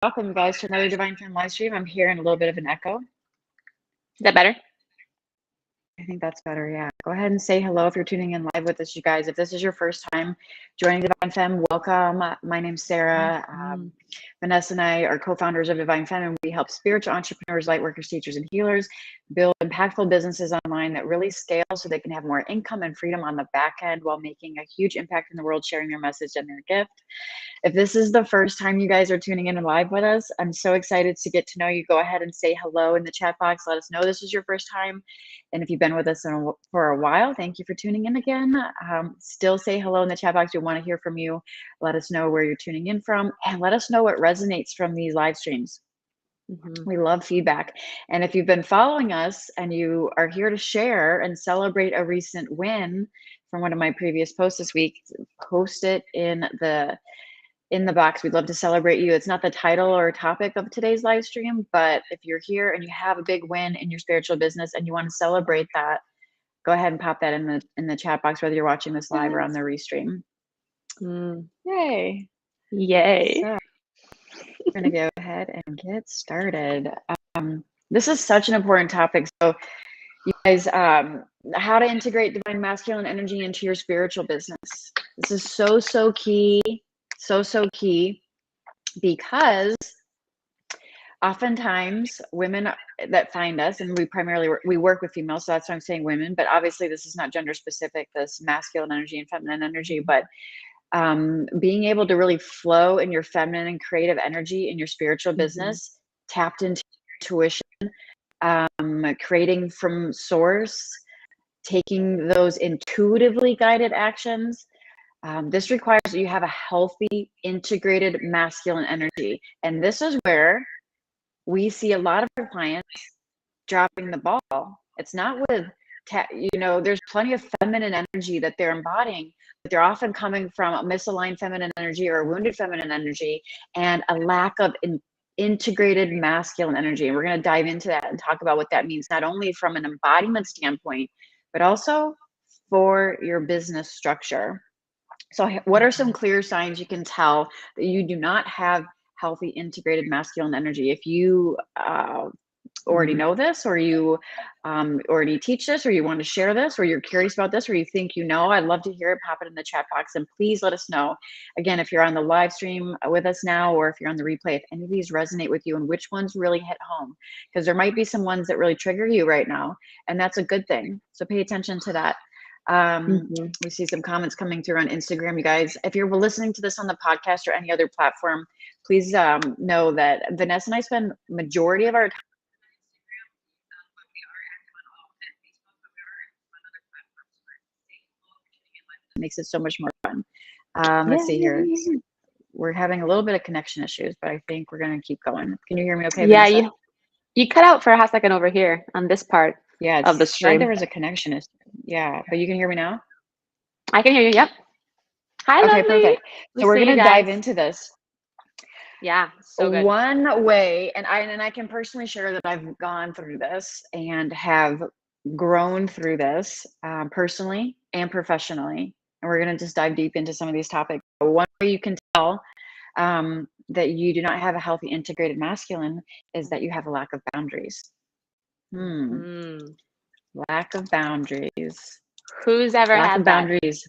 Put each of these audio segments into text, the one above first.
Welcome, you guys, to another Divine Femme live stream. I'm hearing a little bit of an echo. Is that better? I think that's better, yeah. Go ahead and say hello if you're tuning in live with us, you guys. If this is your first time joining Divine Femme, welcome. My name's Sarah. Vanessa and I are co-founders of Divine Femme, and we help spiritual entrepreneurs, light workers, teachers, and healers build impactful businesses online that really scale so they can have more income and freedom on the back end while making a huge impact in the world, sharing their message and their gift. If this is the first time you guys are tuning in live with us, I'm so excited to get to know you. Go ahead and say hello in the chat box. Let us know this is your first time. And if you've been with us for a while, thank you for tuning in again. Still say hello in the chat box. We want to hear from you. Let us know where you're tuning in from, and let us know what resonates from these live streams. We love feedback. And if you've been following us and you are here to share and celebrate a recent win from one of my previous posts this week, post it in the box. We'd love to celebrate you. It's not the title or topic of today's live stream, but if you're here and you have a big win in your spiritual business and you want to celebrate that, go ahead and pop that in the chat box, whether you're watching this live or on the restream. Yay. So we're going to go ahead and get started. This is such an important topic. So you guys, how to integrate divine masculine energy into your spiritual business. This is so key. So key, because oftentimes women that find us, and we work with females, so that's why I'm saying women, but obviously this is not gender specific, this masculine energy and feminine energy, but being able to really flow in your feminine and creative energy in your spiritual business, tapped into intuition, creating from source, taking those intuitively guided actions. This requires that you have a healthy, integrated masculine energy. And this is where we see a lot of our clients dropping the ball. It's not with, there's plenty of feminine energy that they're embodying, but they're often coming from a misaligned feminine energy or a wounded feminine energy and a lack of integrated masculine energy. And we're going to dive into that and talk about what that means, not only from an embodiment standpoint, but also for your business structure. So what are some clear signs you can tell that you do not have healthy integrated masculine energy? If you already know this, or you already teach this, or you want to share this, or you're curious about this, or you think you know, I'd love to hear it. Pop it in the chat box, and please let us know. Again, if you're on the live stream with us now, or if you're on the replay, if any of these resonate with you and which ones really hit home, because there might be some ones that really trigger you right now, and that's a good thing. So pay attention to that. We see some comments coming through on Instagram. You guys, if you're listening to this on the podcast or any other platform, please know that Vanessa and I spend majority of our time on Instagram, but we are active on all and Facebook, but we are active on other platforms. It makes it so much more fun. Let's see here. We're having a little bit of connection issues, but I think we're going to keep going. Can you hear me okay, Yeah, Vanessa? you cut out for a hot second over here on this part of the stream. There was a connection issue. Yeah, but you can hear me now? I can hear you, yep. Hi, okay, lovely. Perfect. So we're going to dive into this. Yeah, so good. One way, and I can personally share that I've gone through this and have grown through this personally and professionally. And we're going to just dive deep into some of these topics. One way you can tell that you do not have a healthy integrated masculine is that you have a lack of boundaries. Lack of boundaries. Who's ever lack had of that? boundaries?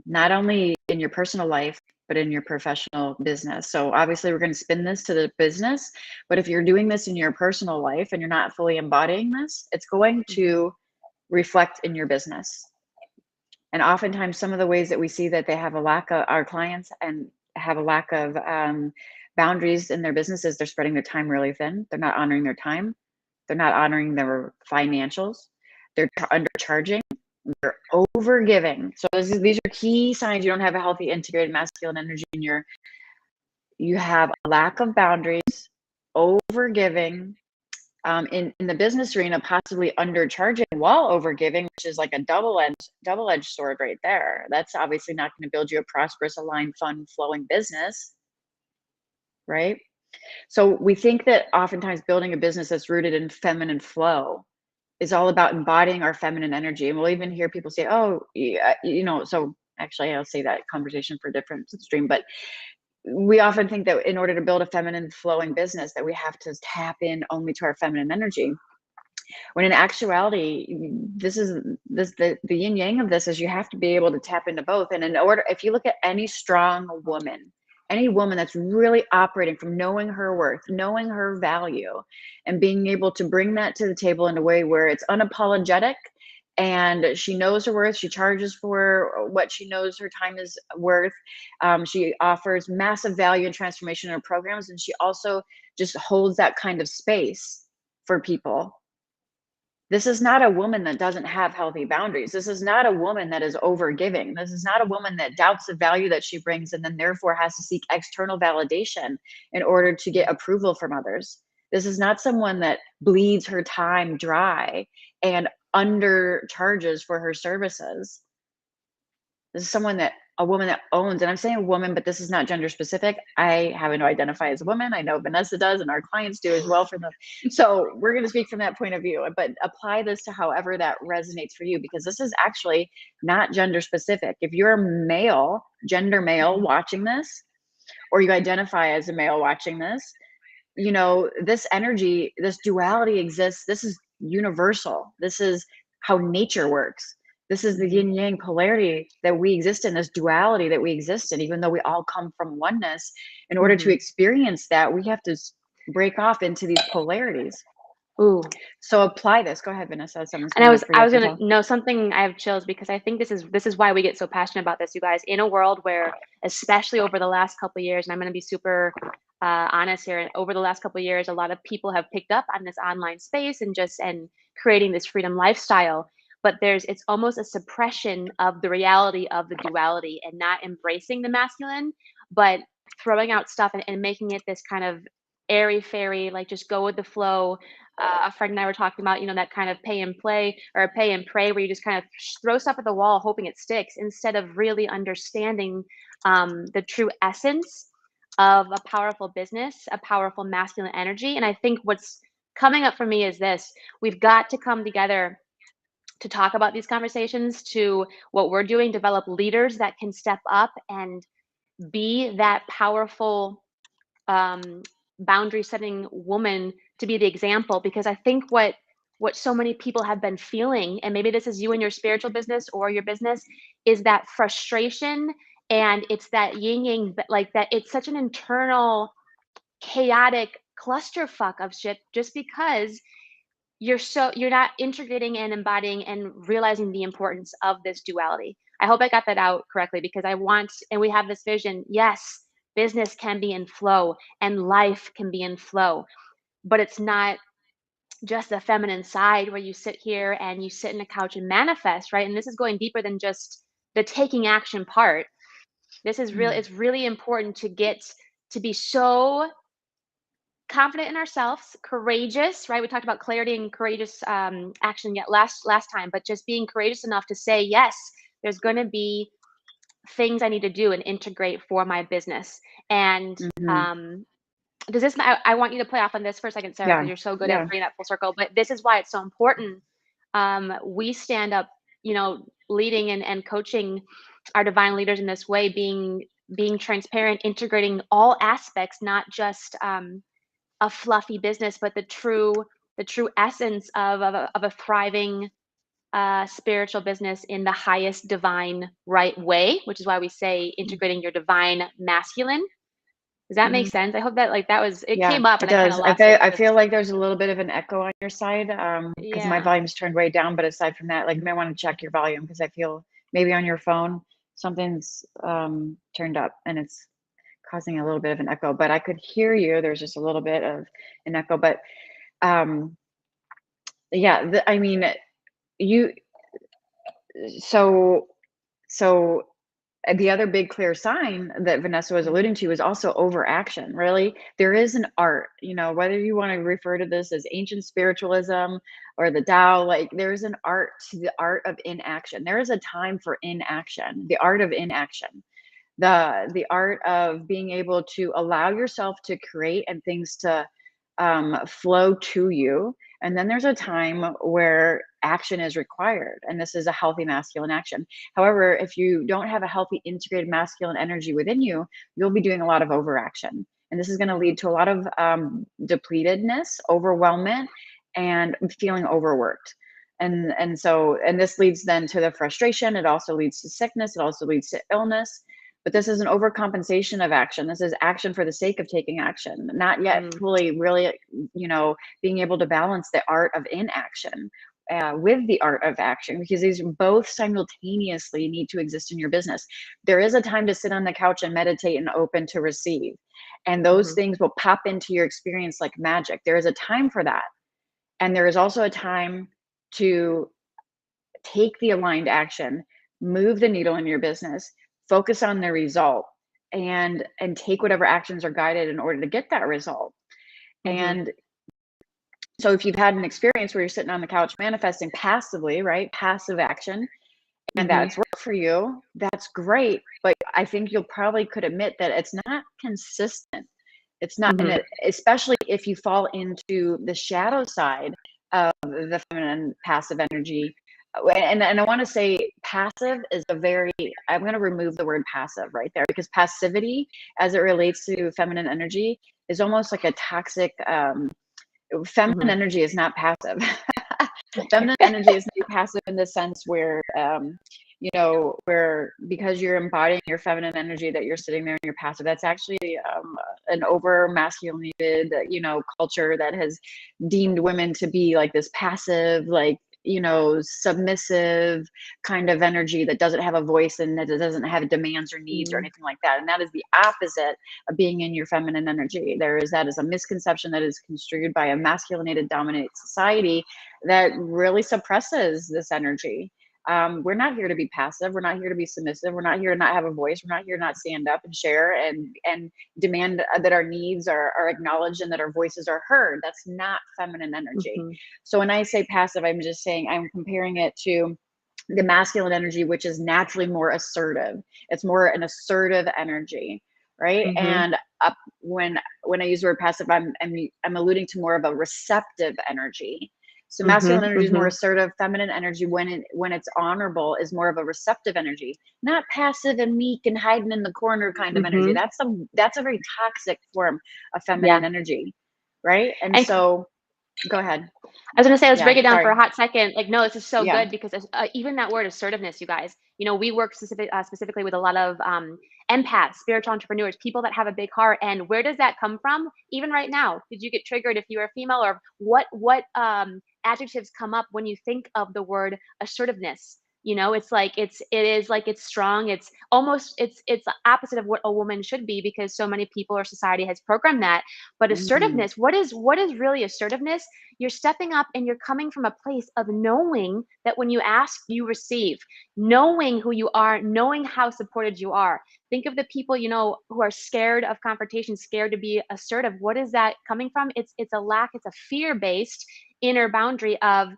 Not only in your personal life, but in your professional business. So obviously we're going to spin this to the business, but if you're doing this in your personal life and you're not fully embodying this, it's going to reflect in your business. And oftentimes some of the ways that we see that they have a lack of, our clients and have a lack of boundaries in their businesses, they're spreading their time really thin. They're not honoring their time. They're not honoring their financials. They're undercharging. They're over giving. So these are key signs you don't have a healthy integrated masculine energy in you have a lack of boundaries, over giving, in the business arena, possibly undercharging while over giving, which is like a double-edged sword right there. That's obviously not going to build you a prosperous, aligned, fun, flowing business, right? So we think that oftentimes building a business that's rooted in feminine flow is all about embodying our feminine energy. And we'll even hear people say, oh, yeah, so actually I'll say that conversation for a different stream, but we often think that in order to build a feminine flowing business that we have to tap in only to our feminine energy, when in actuality, the yin yang of this is you have to be able to tap into both. And in order, if you look at any strong woman, any woman that's really operating from knowing her worth, knowing her value, and being able to bring that to the table in a way where it's unapologetic and she knows her worth, she charges for what she knows her time is worth. She offers massive value and transformation in her programs, and she also just holds that kind of space for people. This is not a woman that doesn't have healthy boundaries. This is not a woman that is overgiving. This is not a woman that doubts the value that she brings and then therefore has to seek external validation in order to get approval from others. This is not someone that bleeds her time dry and undercharges for her services. This is a woman that owns, and I'm saying woman, but this is not gender specific. I happen to identify as a woman. I know Vanessa does, and our clients do as well for them. So we're going to speak from that point of view, but apply this to however that resonates for you, because this is actually not gender specific. If you're a male, gender male watching this, or you identify as a male watching this, you know, this energy, this duality exists. This is universal. This is how nature works. This is the yin yang polarity that we exist in, this duality that we exist in, even though we all come from oneness. In order to experience that, we have to break off into these polarities. Ooh. So apply this. Go ahead, Vanessa. And I was gonna know something. I have chills because I think this is why we get so passionate about this, you guys. In a world where, especially over the last couple of years, and I'm gonna be super honest here, over the last couple of years, a lot of people have picked up on this online space and creating this freedom lifestyle. But it's almost a suppression of the reality of the duality and not embracing the masculine, but throwing out stuff and making it this kind of airy fairy, like just go with the flow. A friend and I were talking about, that kind of pay and play or pay and pray, where you just kind of throw stuff at the wall, hoping it sticks, instead of really understanding the true essence of a powerful business, a powerful masculine energy. And I think what's coming up for me is this: we've got to come together to talk about these conversations, to what we're doing, develop leaders that can step up and be that powerful boundary setting woman, to be the example. Because I think what so many people have been feeling, and maybe this is you in your spiritual business or your business, is that frustration, and it's that yin yang, like that it's such an internal chaotic clusterfuck of shit, just because you're not integrating and embodying and realizing the importance of this duality. I hope I got that out correctly, because and we have this vision. Yes, business can be in flow and life can be in flow, but it's not just the feminine side where you sit here and you sit in a couch and manifest, right? And this is going deeper than just the taking action part. This is real. It's really important to be so confident in ourselves, courageous, right? We talked about clarity and courageous action yet last time, but just being courageous enough to say, yes, there's going to be things I need to do and integrate for my business. And does this? I want you to play off on this for a second, Sarah, because you're so good at bringing that full circle. But this is why it's so important. We stand up, leading and coaching our divine leaders in this way, being transparent, integrating all aspects, not just a fluffy business, but the true essence of a thriving spiritual business in the highest divine right way, which is why we say integrating your divine masculine. Does that make sense? I hope that came up and it I kind does. of lost it. I feel like there's a little bit of an echo on your side because my volume's turned way down. But aside from that, you may want to check your volume, because I feel maybe on your phone something's turned up and it's causing a little bit of an echo. But I could hear you. There's just a little bit of an echo. But I mean, you. So the other big clear sign that Vanessa was alluding to is also overaction. Really, there is an art, whether you want to refer to this as ancient spiritualism or the Tao, there's an art to the art of inaction. There is a time for inaction, the art of inaction, the art of being able to allow yourself to create and things to flow to you. And then there's a time where action is required. And this is a healthy masculine action. However, if you don't have a healthy integrated masculine energy within you, you'll be doing a lot of overaction. And this is going to lead to a lot of depletedness, overwhelmment, and feeling overworked. And this leads then to the frustration. It also leads to sickness. It also leads to illness. But this is an overcompensation of action. This is action for the sake of taking action, not yet fully really, being able to balance the art of inaction with the art of action, because these both simultaneously need to exist in your business. There is a time to sit on the couch and meditate and open to receive. And those things will pop into your experience like magic. There is a time for that. And there is also a time to take the aligned action, move the needle in your business, focus on the result, and take whatever actions are guided in order to get that result. And so if you've had an experience where you're sitting on the couch manifesting passively, right? Passive action, and that's worked for you, that's great. But I think you'll probably could admit that it's not consistent. It's not, especially if you fall into the shadow side of the feminine passive energy. And I want to say passive is I'm going to remove the word passive right there, because passivity as it relates to feminine energy is almost like a toxic, feminine energy is not passive. Feminine energy is not passive in the sense where, where because you're embodying your feminine energy that you're sitting there and you're passive. That's actually an over masculinated, culture that has deemed women to be like this passive, like, submissive kind of energy that doesn't have a voice and that doesn't have demands or needs or anything like that. And that is the opposite of being in your feminine energy. That is a misconception that is construed by a masculinated dominated society that really suppresses this energy. We're not here to be passive. We're not here to be submissive. We're not here to not have a voice. We're not here to not stand up and share and demand that our needs are acknowledged and that our voices are heard. That's not feminine energy. So when I say passive, I'm just saying, I'm comparing it to the masculine energy, which is naturally more assertive. It's more an assertive energy, right? And when I use the word passive, I'm alluding to more of a receptive energy. So masculine energy is more assertive. Feminine energy, when it's honorable, is more of a receptive energy, not passive and meek and hiding in the corner kind of energy. That's a very toxic form of feminine energy, right? And so, go ahead. I was going to say, let's break it down for a hot second. Like, no, this is so good, because even that word assertiveness, you guys, we work specifically with a lot of empaths, spiritual entrepreneurs, people that have a big heart. And where does that come from? Even right now, did you get triggered if you were a female, or what adjectives come up when you think of the word assertiveness? It's like, it's strong. It's almost, it's the opposite of what a woman should be, because so many people or society has programmed that. But assertiveness, what is really assertiveness? You're stepping up and you're coming from a place of knowing that when you ask, you receive, knowing who you are, knowing how supported you are. Think of the people, who are scared of confrontation, scared to be assertive. What is that coming from? It's a fear-based inner boundary of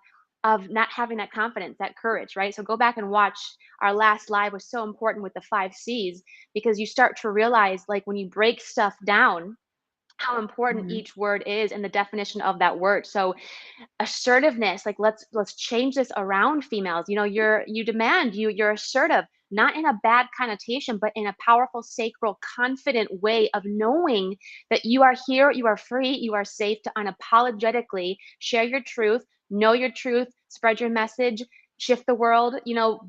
not having that confidence, that courage, right? So go back and watch our last live, was so important with the 5 C's, because you start to realize, like, when you break stuff down, how important each word is and the definition of that word. So assertiveness, like, let's change this around, females. You're assertive, not in a bad connotation, but in a powerful, sacral, confident way of knowing that you are here, you are free, you are safe to unapologetically share your truth, know your truth, spread your message, shift the world,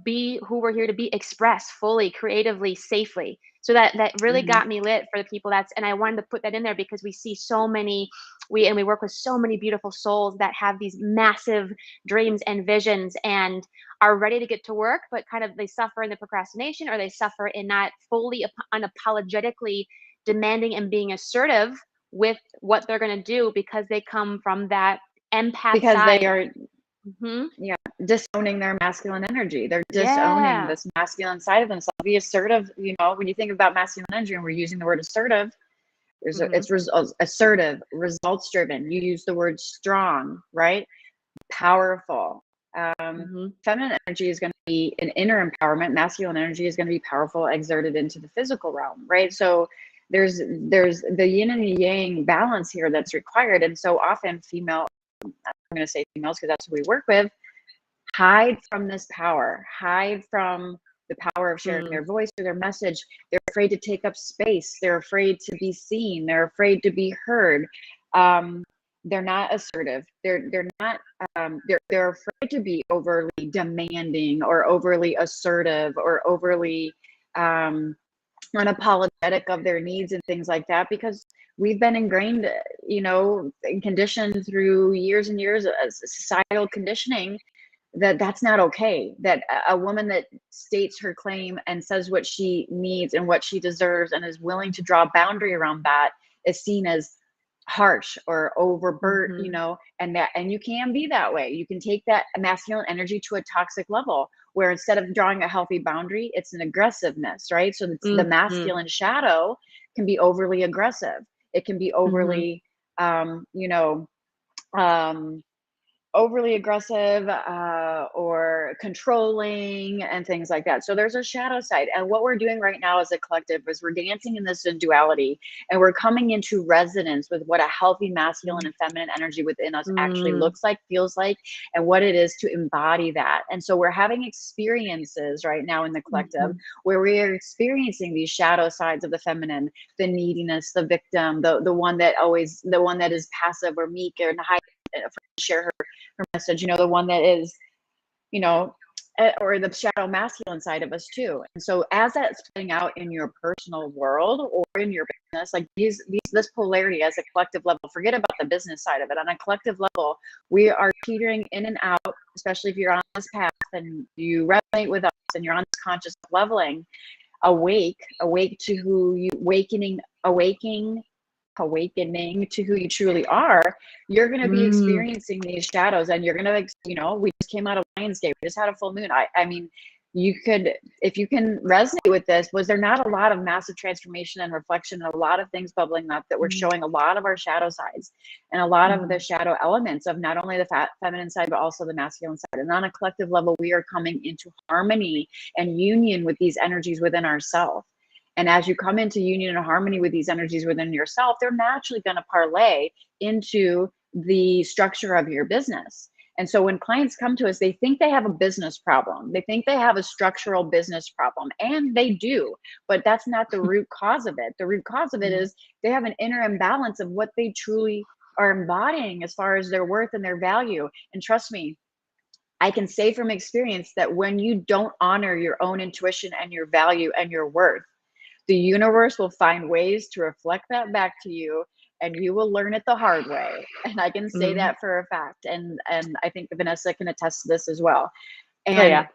be who we're here to be, express fully, creatively, safely. So that really got me lit for the people and I wanted to put that in there, because we see so many, we work with so many beautiful souls that have these massive dreams and visions and are ready to get to work, but kind of they suffer in the procrastination, or they suffer in not fully unapologetically demanding and being assertive with what they're going to do, because they come from that empath side. They are disowning their masculine energy. They're disowning this masculine side of themselves. Be assertive. When you think about masculine energy and we're using the word assertive, it's assertive, results driven. You use the word strong, right? Powerful. Feminine energy is going to be an inner empowerment. Masculine energy is going to be powerful, exerted into the physical realm, right? So there's the yin and the yang balance here that's required. And so often I'm going to say females because that's who we work with, hide from this power, hide from the power of sharing their voice or their message. They're afraid to take up space. They're afraid to be seen. They're afraid to be heard. They're not assertive. They're not. They're afraid to be overly demanding or overly assertive or overly unapologetic of their needs and things like that, because we've been ingrained, and conditioned through years and years of societal conditioning that that's not okay. That a woman that states her claim and says what she needs and what she deserves and is willing to draw a boundary around that is seen as harsh or overburdened, and you can be that way. You can take that masculine energy to a toxic level where instead of drawing a healthy boundary, it's an aggressiveness, right? So the masculine shadow can be overly aggressive. It can be overly, overly aggressive or controlling and things like that. So there's a shadow side. And what we're doing right now as a collective is we're dancing in this duality, and we're coming into resonance with what a healthy masculine and feminine energy within us actually looks like, feels like, and what it is to embody that. And so we're having experiences right now in the collective where we are experiencing these shadow sides of the feminine, the neediness, the victim, the one that is passive or meek or hide, share her message, the one that is, or the shadow masculine side of us too. And so as that's playing out in your personal world or in your business, like this polarity as a collective level, forget about the business side of it. On a collective level, we are teetering in and out, especially if you're on this path and you resonate with us and you're on this conscious leveling, awake to who you, awakening to who you truly are. You're going to be experiencing these shadows, and you're going to, we just came out of Lionsgate. We just had a full moon. I mean, you could, if you can resonate with this, was there not a lot of massive transformation and reflection and a lot of things bubbling up that were showing a lot of our shadow sides and a lot of the shadow elements of not only the feminine side, but also the masculine side. And on a collective level, we are coming into harmony and union with these energies within ourselves. And as you come into union and harmony with these energies within yourself, they're naturally going to parlay into the structure of your business. And so when clients come to us, they think they have a business problem. They think they have a structural business problem, and they do, but that's not the root cause of it. The root cause of it is they have an inner imbalance of what they truly are embodying as far as their worth and their value. And trust me, I can say from experience that when you don't honor your own intuition and your value and your worth, the universe will find ways to reflect that back to you, and you will learn it the hard way. And I can say that for a fact. And I think Vanessa can attest to this as well. And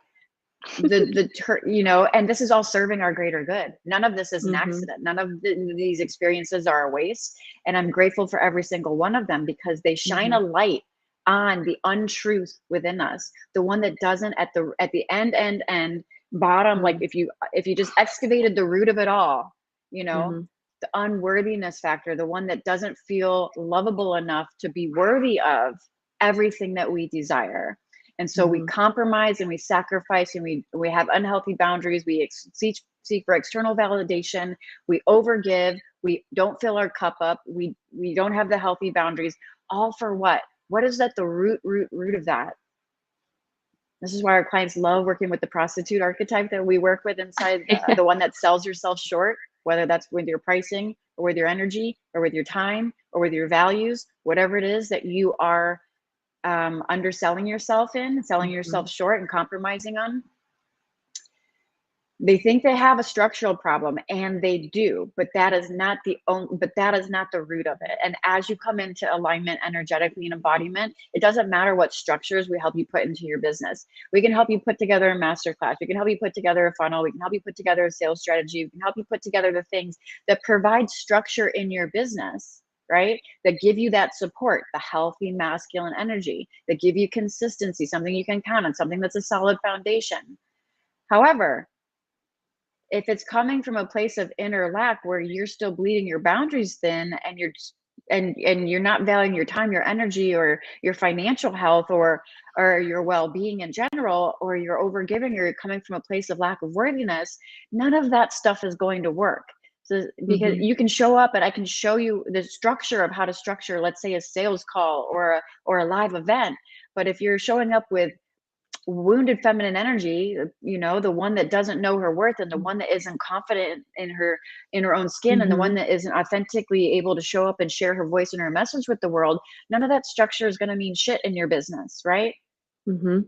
and this is all serving our greater good. None of this is an accident. None of these experiences are a waste. And I'm grateful for every single one of them, because they shine a light on the untruth within us, the one that doesn't at the end bottom, like if you just excavated the root of it all, the unworthiness factor, the one that doesn't feel lovable enough to be worthy of everything that we desire. And so we compromise and we sacrifice, and we have unhealthy boundaries. We seek for external validation. We overgive. We don't fill our cup up. We don't have the healthy boundaries. All for what? What is that the root of that? This is why our clients love working with the prostitute archetype that we work with inside, the one that sells yourself short, whether that's with your pricing or with your energy or with your time or with your values, whatever it is that you are underselling yourself in, selling yourself short and compromising on. They think they have a structural problem, and they do, but that is not the root of it. And as you come into alignment energetically and embodiment, it doesn't matter what structures we help you put into your business. We can help you put together a masterclass. We can help you put together a funnel. We can help you put together a sales strategy. We can help you put together the things that provide structure in your business, right? That give you that support, the healthy masculine energy, that give you consistency, something you can count on, something that's a solid foundation. However, if it's coming from a place of inner lack where you're still bleeding your boundaries thin, and you're not valuing your time, your energy, or your financial health, or your well-being in general, or you're overgiving, or you're coming from a place of lack of worthiness, none of that stuff is going to work. So because you can show up and I can show you the structure of how to structure, let's say, a sales call or a live event. But if you're showing up with wounded feminine energy, the one that doesn't know her worth, and the one that isn't confident in her own skin, and the one that isn't authentically able to show up and share her voice and her message with the world, none of that structure is going to mean shit in your business, right? So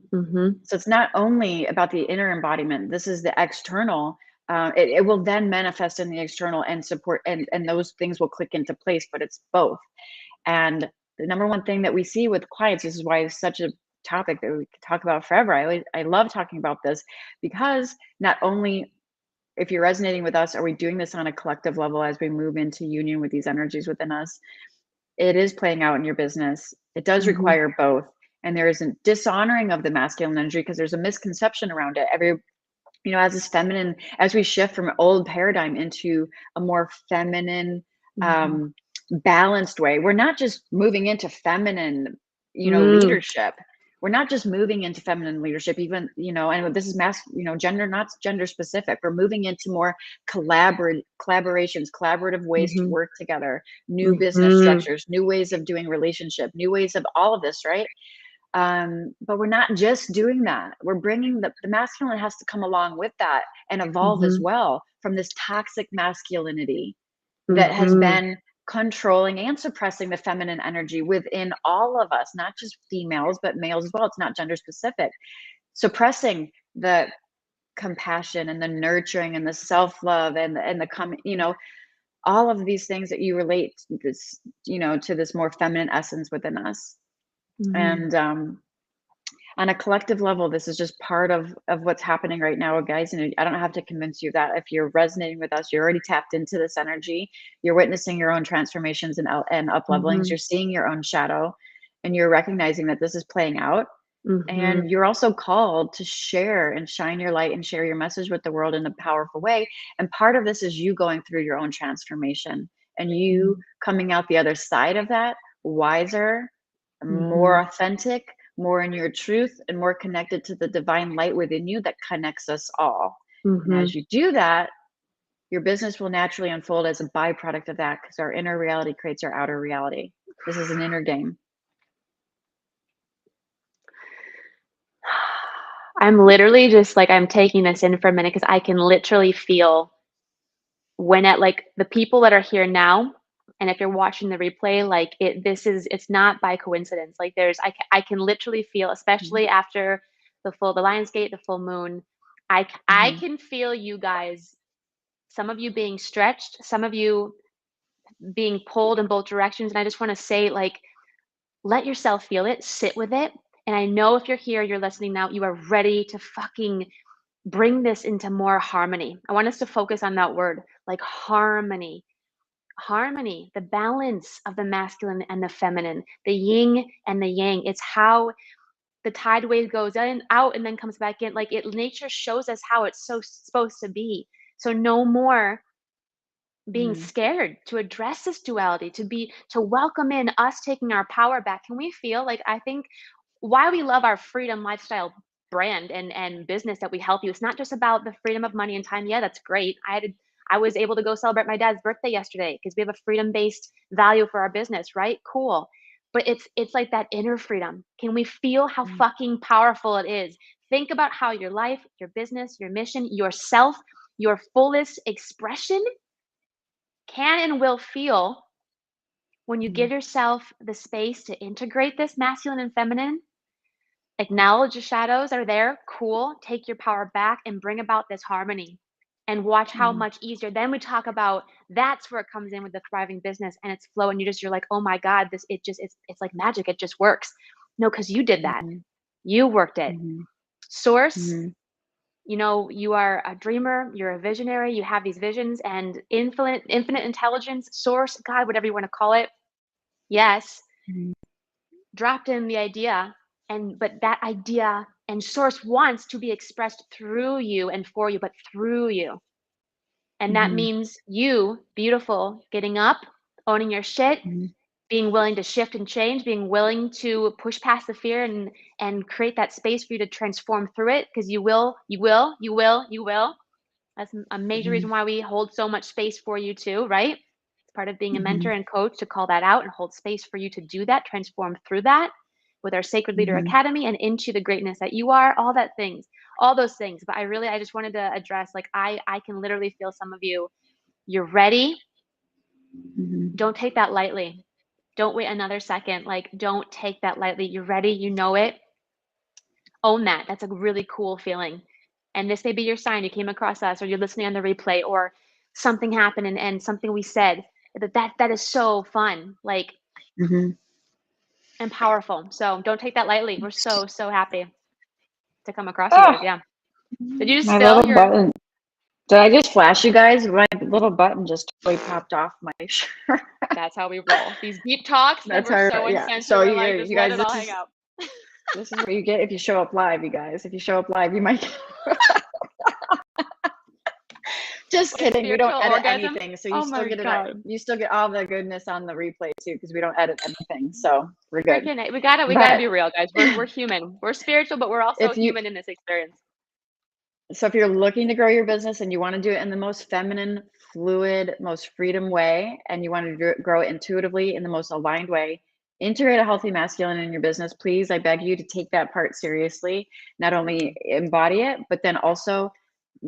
it's not only about the inner embodiment. This is the external. It will then manifest in the external and support, and those things will click into place, but it's both. And the number one thing that we see with clients, this is why it's such a topic that we could talk about forever. I love talking about this, because not only, if you're resonating with us, are we doing this on a collective level as we move into union with these energies within us? It is playing out in your business. It does require both. And there is a dishonoring of the masculine energy because there's a misconception around it. As this feminine, as we shift from an old paradigm into a more feminine, balanced way, we're not just moving into feminine, leadership. We're not just moving into feminine leadership, even, and this is gender, not gender specific. We're moving into more collaborations, collaborative ways to work together, new business structures, new ways of doing relationship, new ways of all of this, right? But we're not just doing that. We're bringing the masculine has to come along with that and evolve as well from this toxic masculinity that has been controlling and suppressing the feminine energy within all of us, not just females, but males as well. It's not gender specific. Suppressing the compassion and the nurturing and the self-love and the all of these things that you relate this, to this more feminine essence within us. And on a collective level, this is just part of what's happening right now, guys. And I don't have to convince you that. If you're resonating with us, you're already tapped into this energy. You're witnessing your own transformations and up levelings. You're seeing your own shadow, and you're recognizing that this is playing out. And you're also called to share and shine your light and share your message with the world in a powerful way. And part of this is you going through your own transformation and you coming out the other side of that wiser, more authentic, more in your truth, and more connected to the divine light within you that connects us all. And as you do that, your business will naturally unfold as a byproduct of that, because our inner reality creates our outer reality. This is an inner game. I'm literally just like, I'm taking this in for a minute because I can literally feel when the people that are here now, and if you're watching the replay, it's not by coincidence. Like I can literally feel, especially after the Lionsgate, the full moon, I can feel you guys, some of you being stretched, some of you being pulled in both directions. And I just want to say, let yourself feel it, sit with it. And I know if you're here, you're listening now, you are ready to fucking bring this into more harmony. I want us to focus on that word, like harmony. Harmony, the balance of the masculine and the feminine, the yin and the yang. It's how the tide wave goes in, out, and then comes back in. Nature shows us how it's so supposed to be. So no more being scared to address this duality, to welcome in us taking our power back. Can we feel I think why we love our freedom lifestyle brand and business that we help you, it's not just about the freedom of money and time. Yeah, that's great. I was able to go celebrate my dad's birthday yesterday because we have a freedom-based value for our business, right? Cool. But it's like that inner freedom. Can we feel how fucking powerful it is? Think about how your life, your business, your mission, yourself, your fullest expression can and will feel when you give yourself the space to integrate this masculine and feminine. Acknowledge the shadows are there, cool, take your power back and bring about this harmony, and watch how much easier. Then we talk about, that's where it comes in with the thriving business and it's flow, and you're like, oh my God, it's like magic, it just works. No, because you did that. You worked it. Source, you are a dreamer, you're a visionary, you have these visions and infinite intelligence, source, God, whatever you want to call it. Yes. Dropped in the idea, but that idea and source wants to be expressed through you and for you, but through you. And that means you, beautiful, getting up, owning your shit, being willing to shift and change, being willing to push past the fear and create that space for you to transform through it, because you will. That's a major reason why we hold so much space for you too, right? It's part of being a mentor and coach to call that out and hold space for you to do that, transform through that. with our Sacred Leader Academy and into the greatness that you are, all those things. But I just wanted to address, like, I can literally feel some of you, you're ready. Don't take that lightly. Don't wait another second. Like, don't take that lightly. You're ready. You know it. Own that. That's a really cool feeling. And this may be your sign. You came across us, or you're listening on the replay, or something happened and something we said that is so fun, like, and powerful. So don't take that lightly. We're so happy to come across you guys. Yeah. Did you just my spill little your button? Did I just flash you guys? My little button just totally popped off my shirt. That's how we roll. These deep talks that That's were how, so yeah. intense. So We're like, just you let guys, it all hang out. this is what you get if you show up live, you guys. If you show up live, you might. Just kidding. We don't edit anything, so you still get it. You still get all the goodness on the replay too, because we don't edit anything. So we're good. We gotta be real, guys. We're human. We're spiritual, but we're also human in this experience. So if you're looking to grow your business and you want to do it in the most feminine, fluid, most freedom way, and you want to grow it intuitively in the most aligned way, integrate a healthy masculine in your business, please, I beg you to take that part seriously. Not only embody it, but then also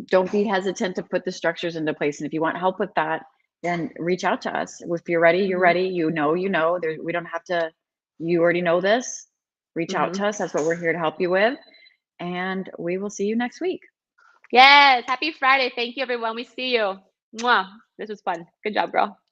don't be hesitant to put the structures into place. And if you want help with that, then reach out to us. If you're ready, you're ready. You know. We don't have to, you already know this. Reach out to us. That's what we're here to help you with. And we will see you next week. Yes. Happy Friday. Thank you, everyone. We see you. Mwah. This was fun. Good job, girl.